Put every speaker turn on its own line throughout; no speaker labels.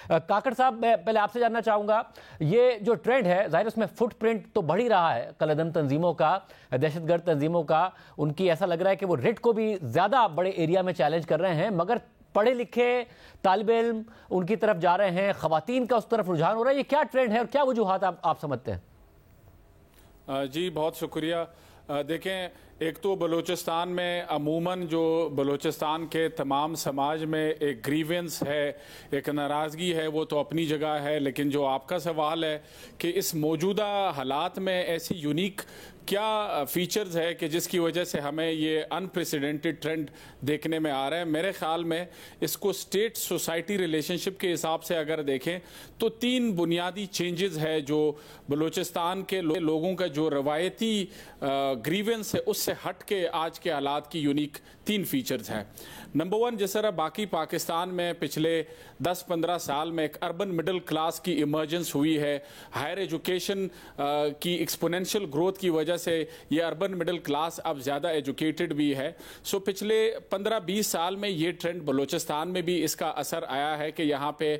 काकड़ साहब, मैं पहले आपसे जानना चाहूँगा, ये जो ट्रेंड है ज़ाहिर उसमें फुट प्रिंट तो बढ़ ही रहा है कलअदम तंजीमों का, दहशतगर्द तंजीमों का। उनकी ऐसा लग रहा है कि वो रेट को भी ज़्यादा बड़े एरिया में चैलेंज कर रहे हैं, मगर पढ़े लिखे तालिबे इल्म उनकी तरफ जा रहे हैं, ख़वातीन का उस तरफ रुझान हो रहा है। ये क्या ट्रेंड है और क्या वजूहात आप समझते हैं?
जी बहुत शुक्रिया। देखें, एक तो बलूचिस्तान में अमूमन जो बलूचिस्तान के तमाम समाज में एक ग्रीवेंस है, एक नाराज़गी है, वो तो अपनी जगह है। लेकिन जो आपका सवाल है कि इस मौजूदा हालात में ऐसी यूनिक क्या फीचर्स है कि जिसकी वजह से हमें ये अनप्रेसिडेंटेड ट्रेंड देखने में आ रहा है, मेरे ख्याल में इसको स्टेट सोसाइटी रिलेशनशिप के हिसाब से अगर देखें तो 3 बुनियादी चेंजेस है जो बलूचिस्तान के लोगों का जो रवायती ग्रीवेंस है उससे हट के आज के हालात की यूनिक 3 फीचर्स हैं। नंबर 1, जिस तरह बाकी पाकिस्तान में पिछले 10-15 साल में एक अर्बन मिडिल क्लास की इमर्जेंस हुई है, हायर एजुकेशन की एक्सपोनेंशियल ग्रोथ की वजह से ये अर्बन मिडिल क्लास अब ज़्यादा एजुकेटेड भी है। सो पिछले 15-20 साल में ये ट्रेंड बलूचिस्तान में भी इसका असर आया है कि यहाँ पे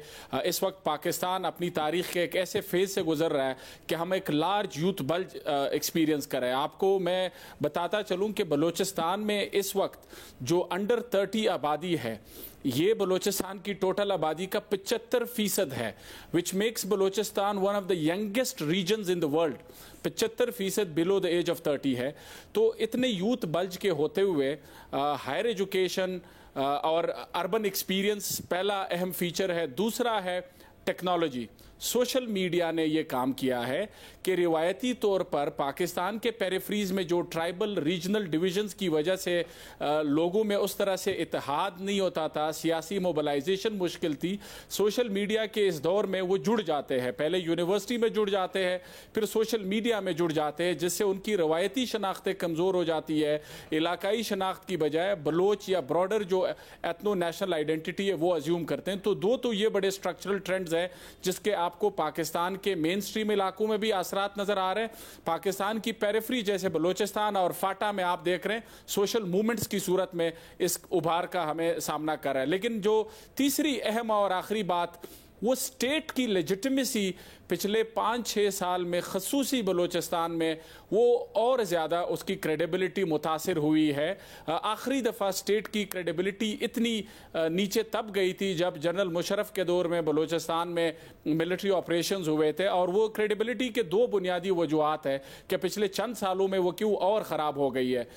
इस वक्त पाकिस्तान अपनी तारीख के एक ऐसे फेज से गुजर रहा है कि हम एक लार्ज यूथ बल्ज एक्सपीरियंस कर रहे हैं। आपको मैं बताता चलूँ कि बलूचिस्तान में इस वक्त जो अंडर 30 आबादी है, ये बलूचिस्तान की टोटल आबादी का 75% है, which makes Balochistan one of the youngest regions in the world. 75% below the age of 30 है। तो इतने यूथ बल्ज के होते हुए हायर एजुकेशन और अर्बन एक्सपीरियंस पहला अहम फीचर है। दूसरा है टेक्नोलॉजी। सोशल मीडिया ने ये काम किया है कि रिवायती तौर पर पाकिस्तान के पेरिफ्रीज में जो ट्राइबल रीजनल डिविजन्स की वजह से लोगों में उस तरह से इत्तेहाद नहीं होता था, सियासी मोबिलाइजेशन मुश्किल थी। सोशल मीडिया के इस दौर में वो जुड़ जाते हैं, पहले यूनिवर्सिटी में जुड़ जाते हैं, फिर सोशल मीडिया में जुड़ जाते हैं, जिससे उनकी रवायती शनाख्तें कमज़ोर हो जाती है। इलाकाई शनाख्त की बजाय बलोच या ब्रॉडर जो एथनो नेशनल आइडेंटिटी है वो अज्यूम करते हैं। तो ये बड़े स्ट्रक्चरल ट्रेंड्स हैं जिसके आपको पाकिस्तान के मेन स्ट्रीम इलाकों में भी असरात नजर आ रहे हैं। पाकिस्तान की पेरिफरी जैसे बलूचिस्तान और फाटा में आप देख रहे हैं सोशल मूवमेंट्स की सूरत में इस उभार का हमें सामना कर रहा है। लेकिन जो तीसरी अहम और आखिरी बात, वो स्टेट की लेजिटिमेसी पिछले 5-6 साल में खसूसी बलूचिस्तान में वो और ज़्यादा उसकी क्रेडिबिलिटी मुतासिर हुई है। आखिरी दफ़ा स्टेट की क्रेडिबिलिटी इतनी नीचे तब गई थी जब जनरल मुशर्रफ के दौर में बलूचिस्तान में मिलिट्री ऑपरेशंस हुए थे, और वो क्रेडिबिलिटी के 2 बुनियादी वजूहात है कि पिछले चंद सालों में वो क्यों और ख़राब हो गई है।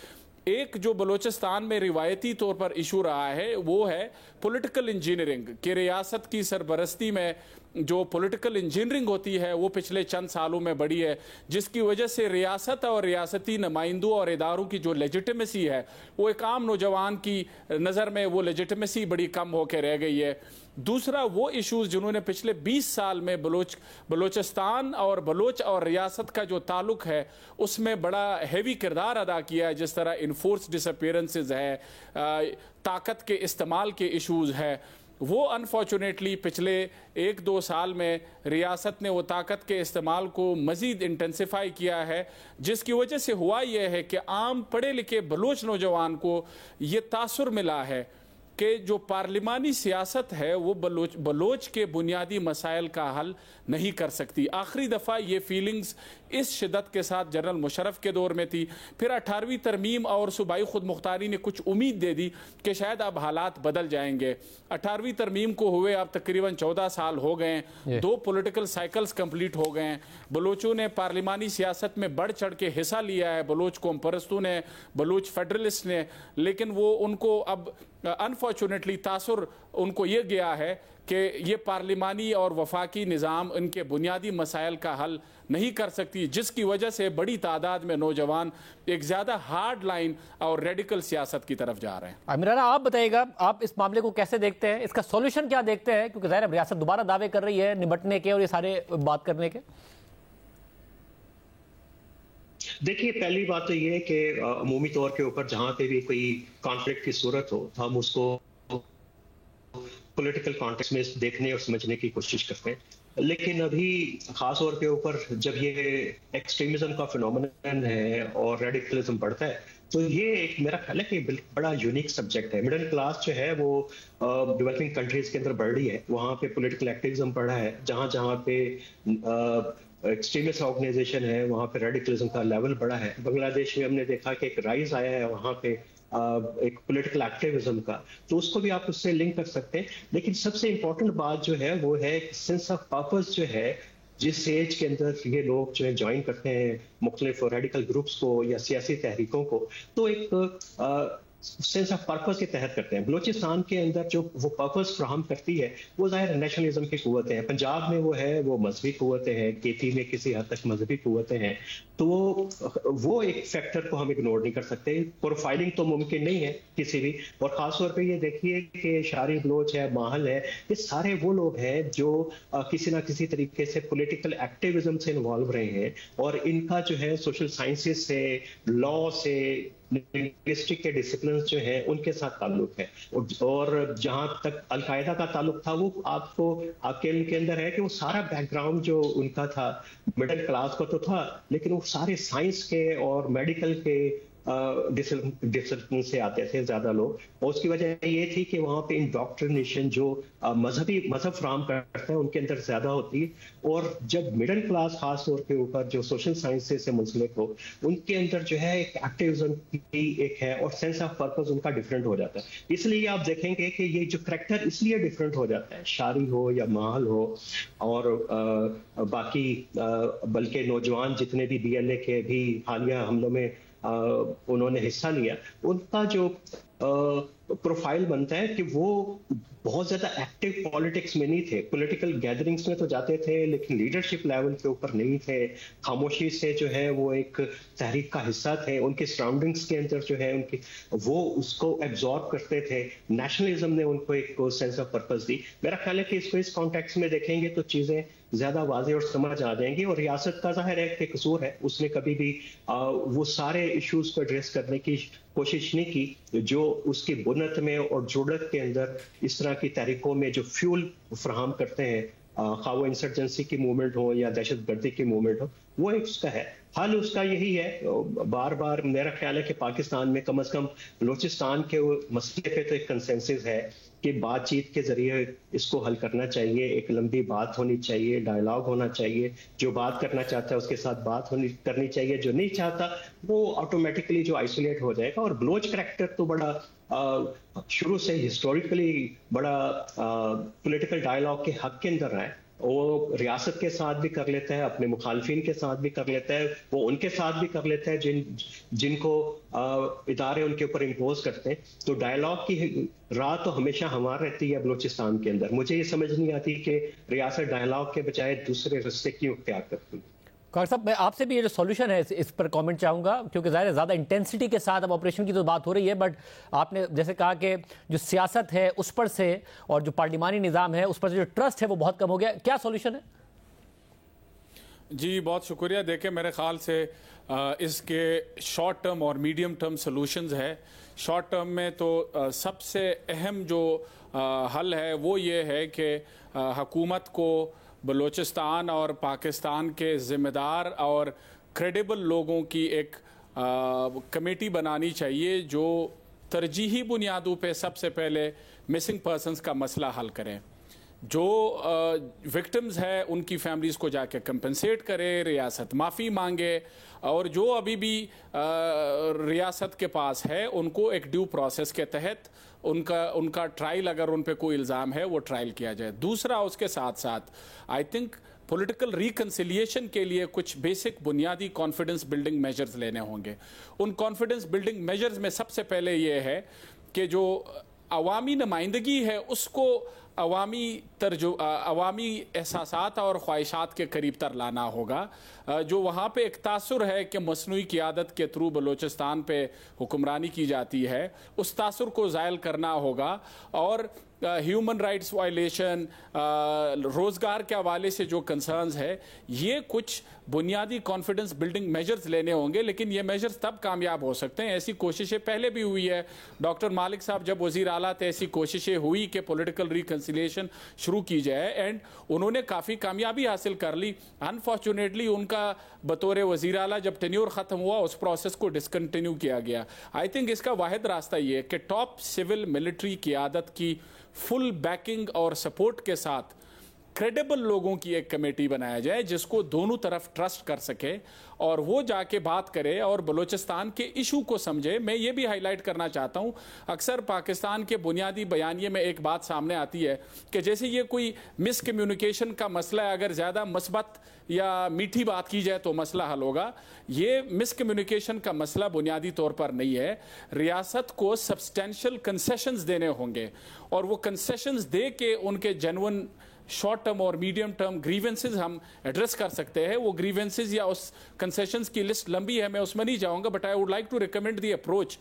एक जो बलूचिस्तान में रिवायती तौर पर इशू रहा है वो है पॉलिटिकल इंजीनियरिंग कि रियासत की सरबरस्ती में जो पॉलिटिकल इंजीनियरिंग होती है वो पिछले चंद सालों में बढ़ी है, जिसकी वजह से रियासत और रियासती नुमाइंदों और इदारों की जो लेजिटिमेसी है वो एक आम नौजवान की नज़र में वो लेजिटिमेसी बड़ी कम होकर रह गई है। दूसरा वो इश्यूज जिन्होंने पिछले 20 साल में बलूचिस्तान और बलोच और रियासत का जो ताल्लुक है उसमें बड़ा हैवी किरदार अदा किया है, जिस तरह इन्फोर्स डिसअपीयरेंसेस है, ताकत के इस्तेमाल के इश्यूज है, वो अनफॉर्चुनेटली पिछले 1-2 साल में रियासत ने वो ताकत के इस्तेमाल को मज़ीद इंटेंसिफाई किया है, जिसकी वजह से हुआ यह है कि आम पढ़े लिखे बलोच नौजवान को ये तासुर मिला है कि जो पार्लिमानी सियासत है वो बलोच के बुनियादी मसाइल का हल नहीं कर सकती। आखिरी दफ़ा ये फीलिंग्स इस शिद्दत के साथ जनरल मुशर्रफ के दौर में थी। फिर 18वीं तरमीम और सूबाई खुद मुख्तारी ने कुछ उम्मीद दे दी कि शायद अब हालात बदल जाएंगे। 18वीं तरमीम को हुए अब तकरीबन 14 साल हो गए, 2 पॉलिटिकल साइकिल्स कंप्लीट हो गए। बलोचों ने पार्लिमानी सियासत में बढ़ चढ़ के हिस्सा लिया है, बलोच कौम परस्तों ने, बलोच फेडरलिस्ट ने, लेकिन वो उनको अब अनफॉर्चुनेटली तासुर उनको ये गया है कि ये पार्लिमानी और वफाकी निज़ाम इनके बुनियादी मसाइल का हल नहीं कर सकती, जिसकी वजह से बड़ी तादाद में नौजवान एक ज़्यादा हार्ड लाइन और रेडिकल सियासत की तरफ जा रहे हैं।
अमीराना, आप बताइएगा, आप इस मामले को कैसे देखते हैं, इसका सॉल्यूशन क्या देखते हैं? क्योंकि ज़ाहिर है रियासत दोबारा दावे कर रही है निपटने के और ये सारे बात करने के।
देखिए, पहली बात तो ये है कि अमूमी तौर के ऊपर जहाँ पे भी कोई कॉन्फ्लिक्ट की सूरत हो हम उसको पॉलिटिकल कॉन्टेक्स्ट में देखने और समझने की कोशिश करते हैं। लेकिन अभी खास तौर के ऊपर जब ये एक्सट्रीमिज्म का फिनोमेनन है और रेडिकलिज्म बढ़ता है تو یہ ایک میرا خیال ہے کہ بڑا یونیک سبجیکٹ ہے. مڈل کلاس جو ہے وہ ڈیولپنگ کنٹریز کے اندر بڑھ رہی ہے, وہاں پہ پولیٹیکل ایکٹیویزم بڑھا ہے, جہاں جہاں پہ ایکسٹریمسٹ آرگنائزیشن ہے وہاں پہ ریڈیکلزم کا لیول بڑا ہے. بنگلہ دیش میں ہم نے دیکھا کہ ایک رائز آیا ہے وہاں پہ ایک پولیٹیکل ایکٹیویزم کا, تو اس کو بھی آپ اس سے لنک کر سکتے ہیں. لیکن سب سے امپورٹنٹ بات جو ہے وہ ہے سینس آف پرپز جو ہے, جس ایج کے اندر یہ لوگ جو ہے جوائن کرتے ہیں مختلف ریڈیکل گروپس کو یا سیاسی تحریکوں کو, تو ایک سینس آف پرپز کے تحت کرتے ہیں. بلوچستان کے اندر جو وہ پرپز فراہم کرتی ہے وہ ظاہر نیشنلزم کی قوتیں ہیں, پنجاب میں وہ ہے وہ مذہبی قوتیں ہیں, کیپی میں کسی حد تک مذہبی قوتیں ہیں, تو وہ ایک فیکٹر کو ہم اگنور نہیں کر سکتے. پروفائلنگ تو ممکن نہیں ہے کسی بھی, اور خاص طور پہ یہ دیکھیے کہ شاری بلوچ ہے, ماحل ہے, یہ سارے وہ لوگ ہیں جو کسی نہ کسی طریقے سے پولیٹیکل ایکٹیویزم سے انوالو رہے ہیں, اور ان کا جو ہے سوشل سائنسز سے, لا سے, لنگوسٹک کے ڈسپلنز جو ہیں ان کے ساتھ تعلق ہے. اور جہاں تک القاعدہ کا تعلق تھا, وہ آپ کو آپ کے علم کے اندر ہے کہ وہ سارا بیک گراؤنڈ جو ان کا تھا مڈل کلاس کا تو تھا, لیکن وہ سارے سائنس کے اور میڈیکل کے ڈسپلن سے آتے تھے زیادہ لوگ, اور اس کی وجہ یہ تھی کہ وہاں پہ انڈاکٹرینیشن جو مذہب فراہم کرتا ہے ان کے اندر زیادہ ہوتی ہے. اور جب مڈل کلاس خاص طور کے اوپر جو سوشل سائنسز سے منسلک ہو, ان کے اندر جو ہے ایک ایکٹیویزم کی ایک ہے, اور سینس آف پرپز ان کا ڈفرینٹ ہو جاتا ہے. اس لیے آپ دیکھیں گے کہ یہ جو کریکٹر اس لیے ڈفرینٹ ہو جاتا ہے, شاری ہو یا ماحول ہو اور باقی بلکہ نوجوان جتنے بھی BLA کے بھی حالیہ حملوں میں انہوں نے حصہ لیا, ان کا جو پروفائل بنتا ہے کہ وہ بہت زیادہ ایکٹیو پالیٹکس میں نہیں تھے. پولیٹیکل گیدرنگز میں تو جاتے تھے لیکن لیڈرشپ لیول کے اوپر نہیں تھے, خاموشی سے جو ہے وہ ایک تحریک کا حصہ تھے, ان کے سراؤنڈنگز کے اندر جو ہے ان کی وہ اس کو ایبزارب کرتے تھے. نیشنلزم نے ان کو ایک سینس آف پرپز دی. میرا خیال ہے کہ اس کو اس کانٹیکس میں دیکھیں گے تو چیزیں زیادہ واضح اور سمجھ آ جائیں گی. اور ریاست کا ظاہر ہے کہ قصور ہے, اس نے کبھی بھی وہ سارے ایشوز کو ایڈریس کرنے کی کوشش نہیں کی جو اس کی بنت میں اور جڑت کے اندر اس طرح کی تحریکوں میں جو فیول فراہم کرتے ہیں, خواہ وہ انسرجنسی کی موومنٹ ہو یا دہشت گردی کی موومنٹ ہو, وہ ایک اس کا ہے. حل اس کا یہی ہے, بار بار میرا خیال ہے کہ پاکستان میں کم از کم بلوچستان کے مسئلے پہ تو ایک کنسنسس ہے کہ بات چیت کے ذریعے اس کو حل کرنا چاہیے. ایک لمبی بات ہونی چاہیے, ڈائلاگ ہونا چاہیے, جو بات کرنا چاہتا ہے اس کے ساتھ بات کرنی چاہیے, جو نہیں چاہتا وہ آٹومیٹکلی جو آئسولیٹ ہو جائے گا. اور بلوچ کریکٹر تو بڑا شروع سے ہسٹوریکلی بڑا پولیٹیکل ڈائلاگ کے حق کے اندر رہا ہے. وہ ریاست کے ساتھ بھی کر لیتا ہے, اپنے مخالفین کے ساتھ بھی کر لیتا ہے, وہ ان کے ساتھ بھی کر لیتا ہے جن کو ادارے ان کے اوپر امپوز کرتے ہیں. تو ڈائلاگ کی راہ تو ہمیشہ ہمار رہتی ہے بلوچستان کے اندر. مجھے یہ سمجھ نہیں آتی کہ ریاست ڈائلاگ کے بجائے دوسرے رستے کیوں اختیار کرتی ہے.
کاکڑ صاحب, میں آپ سے بھی یہ جو سولوشن ہے اس پر کامنٹ چاہوں گا, کیونکہ ظاہر ہے زیادہ انٹینسٹی کے ساتھ اب آپریشن کی تو بات ہو رہی ہے, بٹ آپ نے جیسے کہا کہ جو سیاست ہے اس پر سے اور جو پارلیمانی نظام ہے اس پر سے جو ٹرسٹ ہے وہ بہت کم ہو گیا. کیا سولوشن ہے؟
جی بہت شکریہ. دیکھیں میرے خیال سے اس کے شارٹ ٹرم اور میڈیم ٹرم سولوشنز ہے. شارٹ ٹرم میں تو سب سے اہم جو حل ہے وہ یہ ہے کہ حکومت کو بلوچستان اور پاکستان کے ذمہ دار اور کریڈیبل لوگوں کی ایک کمیٹی بنانی چاہیے جو ترجیحی بنیادوں پہ سب سے پہلے مسنگ پرسنز کا مسئلہ حل کریں. جو وکٹمز ہے ان کی فیملیز کو جا کے کمپنسیٹ کرے, ریاست معافی مانگے, اور جو ابھی بھی ریاست کے پاس ہے ان کو ایک ڈیو پروسیس کے تحت ان کا ٹرائل, اگر ان پہ کوئی الزام ہے وہ ٹرائل کیا جائے. دوسرا اس کے ساتھ ساتھ آئی تھنک پولیٹیکل ریکنسیلیشن کے لیے کچھ بیسک بنیادی کانفیڈنس بلڈنگ میجرز لینے ہوں گے. ان کانفیڈنس بلڈنگ میجرز میں سب سے پہلے یہ ہے کہ جو عوامی نمائندگی ہے اس کو عوامی احساسات اور خواہشات کے قریب تر لانا ہوگا. جو وہاں پہ ایک تاثر ہے کہ مصنوعی قیادت کے تھرو بلوچستان پہ حکمرانی کی جاتی ہے, اس تاثر کو زائل کرنا ہوگا. اور ہیومن رائٹس وائلیشن, روزگار کے حوالے سے جو کنسرنز ہے, یہ کچھ बुनियादी कॉन्फिडेंस बिल्डिंग मेजर्स लेने होंगे, लेकिन ये मेजर्स तब कामयाब हो सकते हैं, ऐसी कोशिशें पहले भी हुई है। डॉक्टर मालिक साहब जब वजीर आला थे ऐसी कोशिशें हुई कि पॉलिटिकल रिकंसिलिएशन शुरू की जाए, एंड उन्होंने काफ़ी कामयाबी हासिल कर ली। अनफॉर्चुनेटली उनका बतौर वजीर आला जब टेन्योर ख़त्म हुआ उस प्रोसेस को डिसकंटिन्यू किया गया। आई थिंक इसका वाहिद रास्ता ये है कि टॉप सिविल मिलिट्री क़ियादत की फुल बैकिंग और सपोर्ट के साथ क्रेडिबल लोगों की एक कमेटी बनाया जाए जिसको दोनों तरफ ट्रस्ट कर सके और वो जाके बात करे और बलूचिस्तान के इशू को समझे। मैं ये भी हाईलाइट करना चाहता हूँ, अक्सर पाकिस्तान के बुनियादी बयानिए में एक बात सामने आती है कि जैसे ये कोई मिसकम्युनिकेशन का मसला है, अगर ज़्यादा मस्बत या मीठी बात की जाए तो मसला हल होगा। ये मिसकम्युनिकेशन का मसला बुनियादी तौर पर नहीं है। रियासत को सब्सटेंशियल कंसेशंस देने होंगे और वो कंसेशंस दे के उनके जेन्युइन शॉर्ट टर्म और मीडियम टर्म ग्रीवेंसेस हम एड्रेस कर सकते हैं। वो ग्रीवेंसेस या उस कंसेशंस की लिस्ट लंबी है, मैं उसमें नहीं जाऊंगा, but I would like to recommend the approach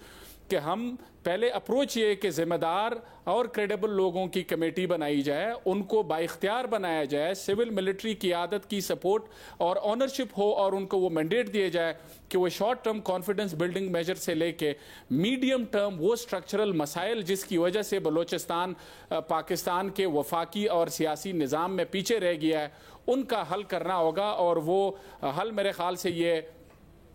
कि हम पहले अप्रोच ये कि जिम्मेदार और क्रेडिबल लोगों की कमेटी बनाई जाए, उनको बाइख्तियार बनाया जाए, सिविल मिलिट्री क़ियादत की सपोर्ट और ऑनरशिप हो और उनको वो मैंडेट दिए जाए कि वो short term confidence building measure से लेके मीडियम टर्म वो स्ट्रक्चरल मसाइल जिसकी वजह से बलूचिस्तान पाकिस्तान के वफाकी और सियासी निज़ाम में पीछे रह गया है, उनका हल करना होगा। और वो हल मेरे ख्याल से ये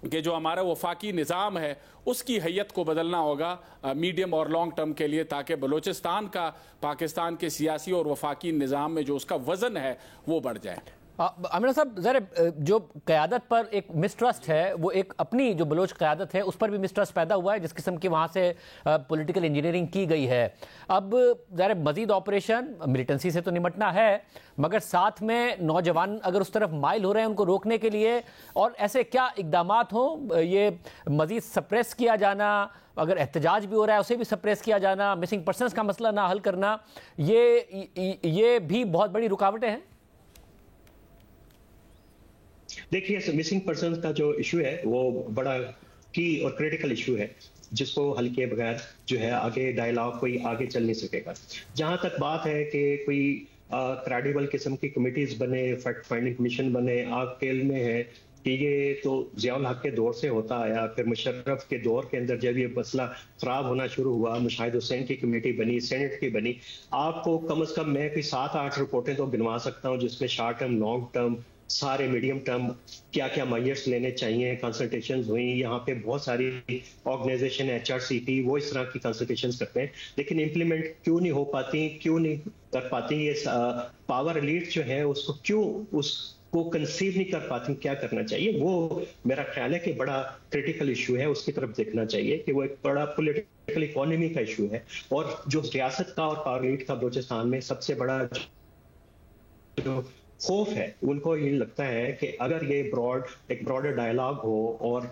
कि जो हमारा वफाकी निज़ाम है उसकी हैयत को बदलना होगा मीडियम और लॉन्ग टर्म के लिए, ताकि बलूचिस्तान का पाकिस्तान के सियासी और वफाकी निज़ाम में जो उसका वज़न है वो बढ़ जाए।
अमीना साहब, ज़रा जो क़यादत पर एक मिसट्रस्ट है, वो एक अपनी जो बलोच क़यादत है उस पर भी मिसट्रस्ट पैदा हुआ है जिस किस्म की वहाँ से पॉलिटिकल इंजीनियरिंग की गई है। अब ज़रा मज़ीद ऑपरेशन मिलिटेंसी से तो निमटना है, मगर साथ में नौजवान अगर उस तरफ माइल हो रहे हैं उनको रोकने के लिए और ऐसे क्या इक़दामात हों, ये मज़ीद सप्रेस किया जाना, अगर एहतजाज भी हो रहा है उसे भी सप्रेस किया जाना, मिसिंग पर्सनस का मसला ना हल करना, ये भी बहुत बड़ी रुकावटें हैं।
देखिए, मिसिंग पर्सन का जो इशू है वो बड़ा की और क्रिटिकल इशू है जिसको हल किए बगैर जो है आगे डायलॉग कोई आगे चल नहीं सकेगा। जहां तक बात है कि कोई क्रेडिबल किस्म की कमिटीज बने, फैक्ट फाइंडिंग कमीशन बने, आप खेल में है कि ये तो ज़ियाउल हक के दौर से होता आया, फिर मुशर्रफ के दौर के अंदर जब ये मसला खराब होना शुरू हुआ, मुशाहिद हुसैन की कमेटी बनी, सेनेट की बनी। आपको कम से कम मैं कोई 7-8 रिपोर्टें तो गिनवा सकता हूँ जिसमें शॉर्ट टर्म, लॉन्ग टर्म, सारे मीडियम टर्म क्या क्या मेजर्स लेने चाहिए, कंसल्टेशंस हुई। यहाँ पे बहुत सारी ऑर्गेनाइजेशन HRCP वो इस तरह की कंसल्टेशंस करते हैं, लेकिन इम्प्लीमेंट क्यों नहीं हो पाती, क्यों नहीं कर पाती? ये पावर एलीट जो है उसको क्यों उसको कंसीव नहीं कर पाती, क्या करना चाहिए? वो मेरा ख्याल है कि बड़ा क्रिटिकल इशू है, उसकी तरफ देखना चाहिए कि वो एक बड़ा पॉलिटिकल इकोनॉमी का इशू है। और जो रियासत का और पावर एलीट का बलूचिस्तान में सबसे बड़ा जो खौफ है, उनको ये लगता है कि अगर ये एक ब्रॉडर डायलॉग हो और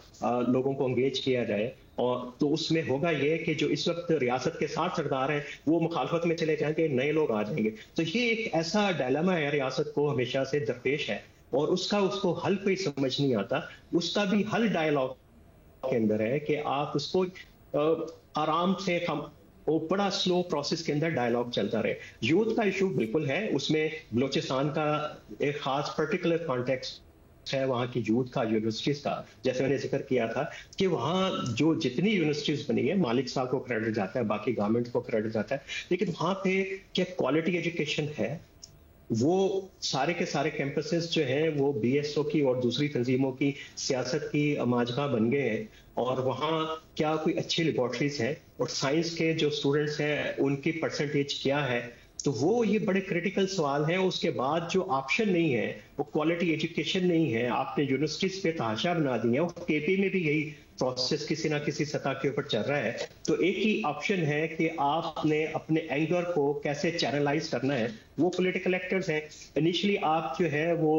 लोगों को एंगेज किया जाए और तो उसमें होगा ये कि जो इस वक्त रियासत के 60 सरदार हैं वो मुखालफत में चले जाएंगे, नए लोग आ जाएंगे। तो ये एक ऐसा डायलेमा है रियासत को हमेशा से दरपेश है और उसको हल कोई समझ नहीं आता। उसका भी हल डायलॉग के अंदर है कि आप उसको आराम से वो बड़ा स्लो प्रोसेस के अंदर डायलॉग चलता रहे। यूथ का इशू बिल्कुल है, उसमें बलूचिस्तान का एक खास पर्टिकुलर कॉन्टेक्स्ट है वहाँ की यूथ का, यूनिवर्सिटीज का। जैसे मैंने जिक्र किया था कि वहाँ जो जितनी यूनिवर्सिटीज बनी है, मालिक साहब को क्रेडिट जाता है, बाकी गवर्नमेंट को क्रेडिट जाता है, लेकिन वहाँ पे क्या क्वालिटी एजुकेशन है? वो सारे के सारे कैंपसेस जो हैं वो BSO की और दूसरी तंजीमों की सियासत की माजगा बन गए हैं। और वहाँ क्या कोई अच्छी लेबॉर्ट्रीज हैं और साइंस के जो स्टूडेंट्स हैं उनकी परसेंटेज क्या है? तो वो ये बड़े क्रिटिकल सवाल हैं। उसके बाद जो ऑप्शन नहीं है वो क्वालिटी एजुकेशन नहीं है, आपने यूनिवर्सिटीज पे तहाशा बना दी है। और KP में भी यही प्रोसेस किसी ना किसी सतह के ऊपर चल रहा है। तो एक ही ऑप्शन है कि आपने अपने एंगर को कैसे चैनलाइज करना है। वो पॉलिटिकल एक्टर्स हैं, इनिशियली आप जो है वो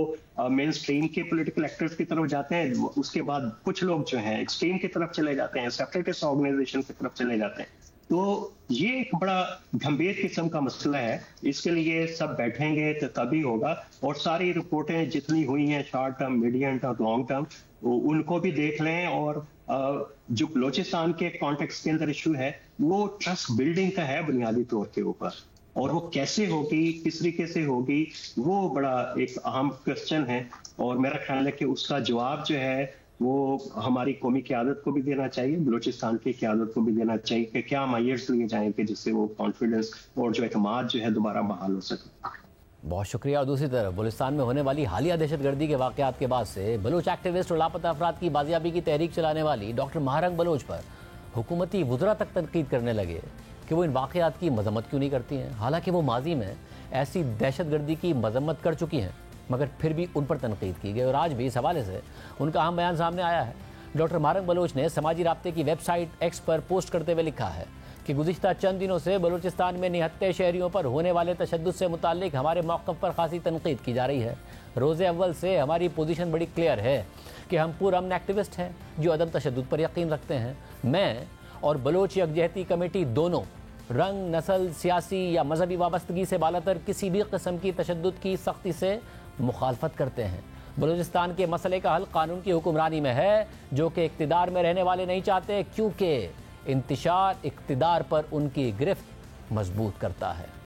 मेन स्ट्रीम के पॉलिटिकल एक्टर्स की तरफ जाते हैं, उसके बाद कुछ लोग जो हैं एक्सट्रीम की तरफ चले जाते हैं, सेपरेटिस्ट ऑर्गेनाइजेशन की तरफ चले जाते हैं। तो ये एक बड़ा गंभीर किस्म का मसला है, इसके लिए सब बैठेंगे तो तभी होगा। और सारी रिपोर्टें जितनी हुई हैं short term, medium term, long term, उनको भी देख लें। और जो बलूचिस्तान के कॉन्टेक्स्ट के अंदर इशू है वो ट्रस्ट बिल्डिंग का है बुनियादी तौर के ऊपर। और वो कैसे होगी, किस तरीके से होगी, वो बड़ा एक अहम क्वेश्चन है। और मेरा ख्याल है कि उसका जवाब जो है वो हमारी कौमी क़यादत को भी देना चाहिए, बलूचिस्तान की क़यादत को भी देना चाहिए कि क्या मायर्स लिए जाएंगे जिससे वो कॉन्फिडेंस और जो एतमाद जो है दोबारा बहाल हो सके।
बहुत शुक्रिया। और दूसरी तरफ बलूचिस्तान में होने वाली हालिया दहशतगर्दी के वाक़यात के बाद से बलूच एक्टिविस्ट और लापता अफराद की बाजियाबी की तहरीक चलाने वाली डॉक्टर महारंग बलोच पर हुकूमती वुज़रा तक तनकीद करने लगे कि वो इन वाक़यात की मजम्मत क्यों नहीं करती हैं। हालांकि वो माजी में ऐसी दहशतगर्दी की मजम्मत कर चुकी हैं, मगर फिर भी उन पर तनकीद की गई और आज भी इस हवाले से उनका अहम बयान सामने आया है। डॉक्टर महारंग बलोच ने समाजी राब्ते की वेबसाइट एक्स पर पोस्ट करते हुए लिखा है कि गुज़िश्ता चंद दिनों से बलूचिस्तान में निहत्ते शहरियों पर होने वाले तशद्दुद से मुताल्लिक हमारे मौक़िफ़ पर खासी तनकीद की जा रही है। रोज़े अव्वल से हमारी पोजीशन बड़ी क्लियर है कि हम पुरअमन एक्टिविस्ट हैं जो अदम तशद्दुद पर यकीन रखते हैं। मैं और बलोच यकजहती कमेटी दोनों रंग, नस्ल, सियासी या मजहबी वाबस्तगी से बालातर किसी भी किस्म की तशद्दुद की सख्ती से मुखालफत करते हैं। बलूचिस्तान के मसले का हल कानून की हुक्मरानी में है, जो कि इक़्तिदार में रहने वाले नहीं चाहते, क्योंकि इंतशार इक़्तिदार पर उनकी गिरफ्त मजबूत करता है।